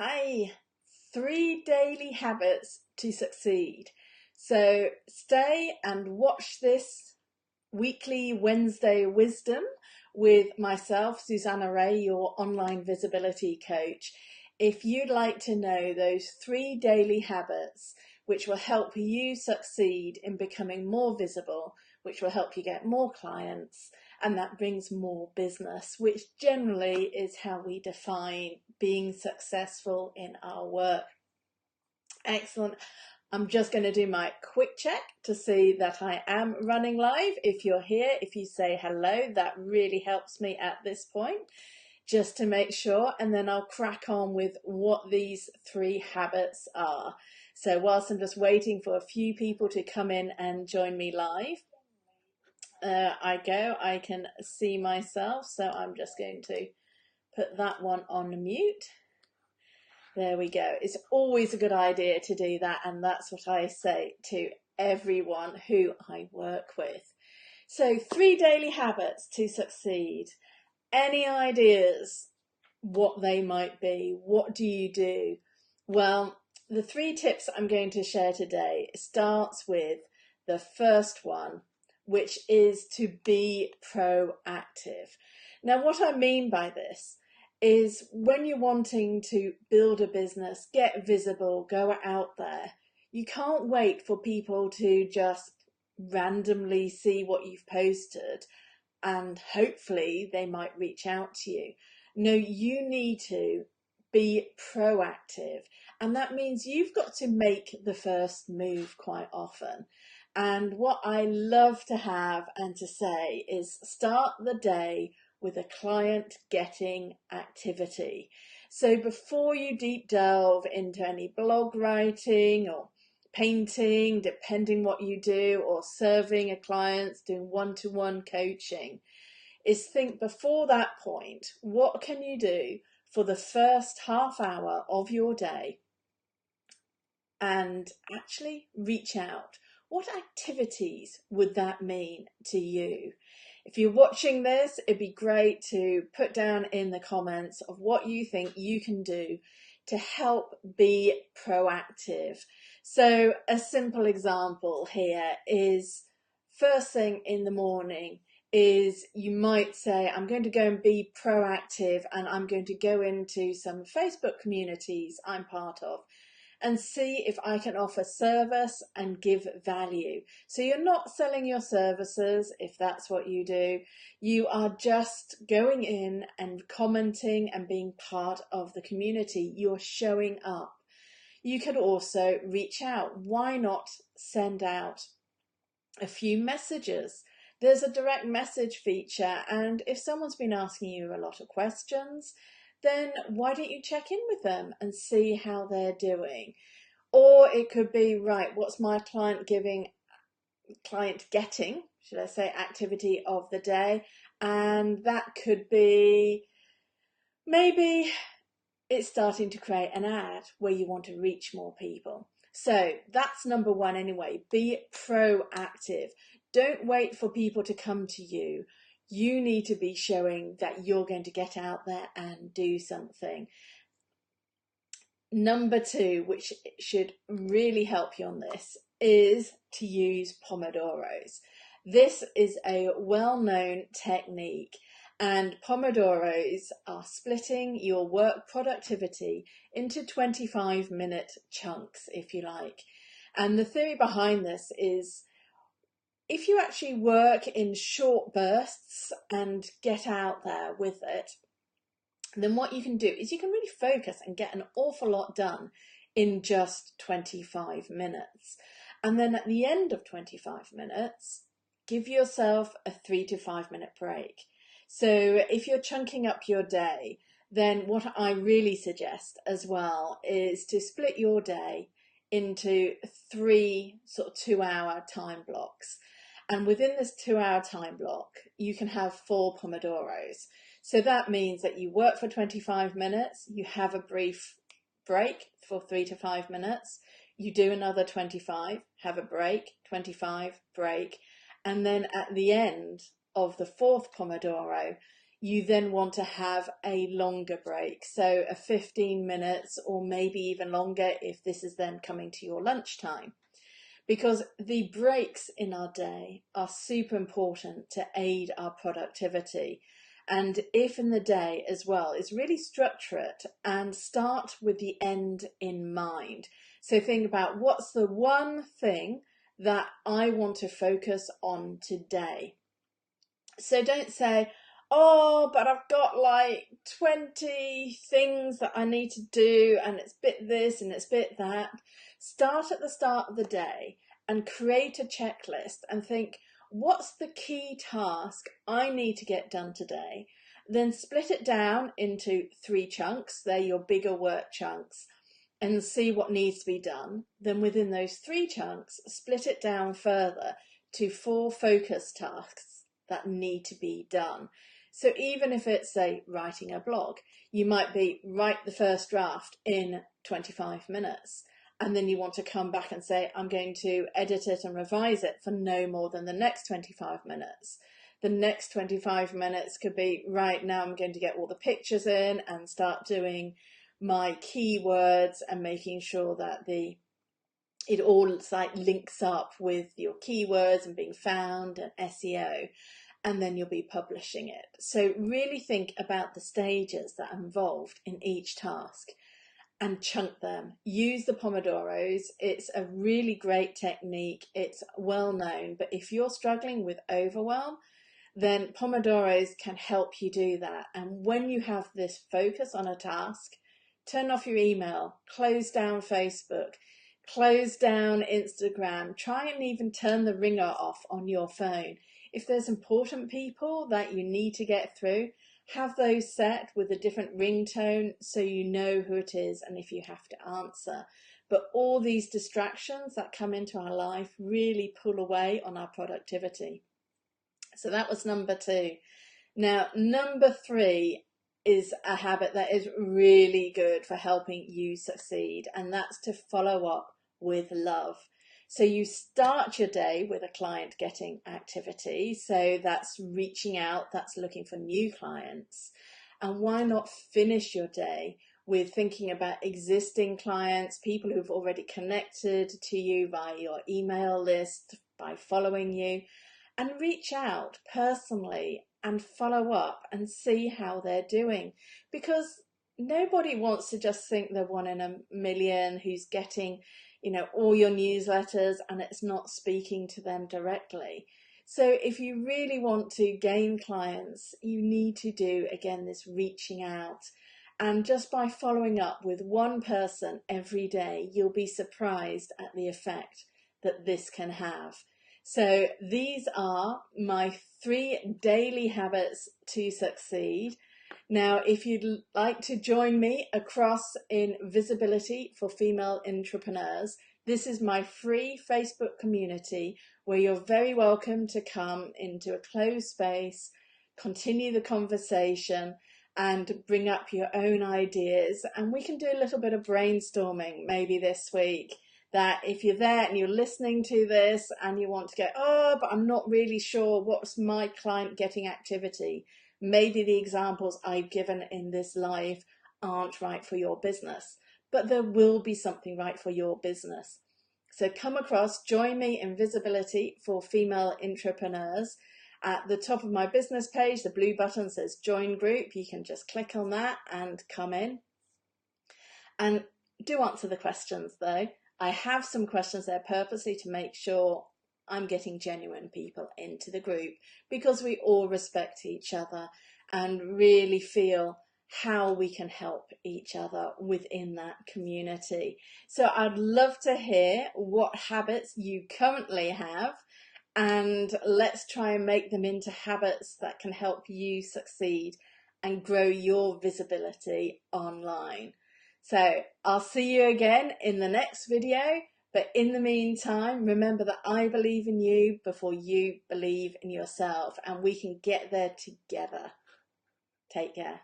Hi, 3 daily habits to succeed. So stay and watch this weekly Wednesday wisdom with myself, Susanna Reay, your online visibility coach. If you'd like to know those 3 daily habits which will help you succeed in becoming more visible, which will help you get more clients, and that brings more business, which generally is how we define being successful in our work. Excellent. I'm just going to do my quick check to see that I am running live. If you're here, if you say hello, that really helps me at this point, just to make sure, and then I'll crack on with what these 3 habits are. So whilst I'm just waiting for a few people to come in and join me live, I can see myself, so I'm just going to put that one on mute. There we go. It's always a good idea to do that, and that's what I say to everyone who I work with. So 3 daily habits to succeed. Any ideas what they might be? What do you do? Well, the 3 tips I'm going to share today starts with the first one, which is to be proactive. Now, what I mean by this is when you're wanting to build a business, get visible, go out there, you can't wait for people to just randomly see what you've posted and hopefully they might reach out to you. No, you need to be proactive, and that means you've got to make the first move quite often. And what I love to have and to say is start the day with a client getting activity. So before you deep delve into any blog writing or painting, depending what you do, or serving a client, doing one-to-one coaching, is think before that point, what can you do for the first half hour of your day and actually reach out. What activities would that mean to you? If you're watching this, it'd be great to put down in the comments of what you think you can do to help be proactive. So a simple example here is first thing in the morning is you might say, I'm going to go and be proactive and I'm going to go into some Facebook communities I'm part of and see if I can offer service and give value. So you're not selling your services if that's what you do. You are just going in and commenting and being part of the community. You're showing up. You could also reach out. Why not send out a few messages? There's a direct message feature, and if someone's been asking you a lot of questions, then why don't you check in with them and see how they're doing? Or it could be, right, what's my client getting, should I say, activity of the day? And that could be maybe it's starting to create an ad where you want to reach more people. So that's number 1 anyway, be proactive. Don't wait for people to come to you. You need to be showing that you're going to get out there and do something. Number 2, which should really help you on this, is to use Pomodoros. This is a well-known technique, and Pomodoros are splitting your work productivity into 25-minute chunks, if you like. And the theory behind this is if you actually work in short bursts and get out there with it, then what you can do is you can really focus and get an awful lot done in just 25 minutes. And then at the end of 25 minutes, give yourself a 3 to 5 minute break. So if you're chunking up your day, then what I really suggest as well is to split your day into 3 sort of 2-hour time blocks. And within this 2-hour time block, you can have 4 Pomodoros. So that means that you work for 25 minutes, you have a brief break for 3 to 5 minutes, you do another 25, have a break, 25, break, and then at the end of the 4th Pomodoro, you then want to have a longer break. So a 15 minutes or maybe even longer if this is then coming to your lunchtime. Because the breaks in our day are super important to aid our productivity. And if in the day as well, is really structure it and start with the end in mind. So think about what's the one thing that I want to focus on today. So don't say, oh, but I've got like 20 things that I need to do and it's bit this and it's bit that. Start at the start of the day and create a checklist and think, what's the key task I need to get done today? Then split it down into 3 chunks. They're your bigger work chunks, and see what needs to be done. Then within those 3 chunks, split it down further to 4 focus tasks that need to be done. So even if it's, say, writing a blog, you might be write the first draft in 25 minutes. And then you want to come back and say, I'm going to edit it and revise it for no more than the next 25 minutes. The next 25 minutes could be, right now I'm going to get all the pictures in and start doing my keywords and making sure that it all like links up with your keywords and being found and SEO. And then you'll be publishing it. So really think about the stages that are involved in each task and chunk them. Use the Pomodoros. It's a really great technique. It's well known, but if you're struggling with overwhelm, then Pomodoros can help you do that. And when you have this focus on a task, turn off your email, close down Facebook, close down Instagram, try and even turn the ringer off on your phone. If there's important people that you need to get through, have those set with a different ringtone so you know who it is and if you have to answer. But all these distractions that come into our life really pull away on our productivity. So that was number 2. Now, number 3 is a habit that is really good for helping you succeed, and that's to follow up with love. So you start your day with a client getting activity. So that's reaching out, that's looking for new clients. And why not finish your day with thinking about existing clients, people who've already connected to you via your email list, by following you, and reach out personally and follow up and see how they're doing. Because nobody wants to just think they're one in a million who's getting all your newsletters and it's not speaking to them directly. So if you really want to gain clients, you need to do, again, this reaching out. And just by following up with one person every day, you'll be surprised at the effect that this can have. So these are my 3 daily habits to succeed. Now, if you'd like to join me across in visibility for female entrepreneurs, this is my free Facebook community where you're very welcome to come into a closed space, continue the conversation and bring up your own ideas. And we can do a little bit of brainstorming maybe this week, that if you're there and you're listening to this and you want to go, oh, but I'm not really sure what's my client getting activity. Maybe the examples I've given in this live aren't right for your business, but there will be something right for your business. So come across, join me in visibility for female entrepreneurs. At the top of my business page, the blue button says join group. You can just click on that and come in. And do answer the questions though. I have some questions there purposely to make sure I'm getting genuine people into the group, because we all respect each other and really feel how we can help each other within that community. So I'd love to hear what habits you currently have, and let's try and make them into habits that can help you succeed and grow your visibility online. So I'll see you again in the next video. But in the meantime, remember that I believe in you before you believe in yourself, and we can get there together. Take care.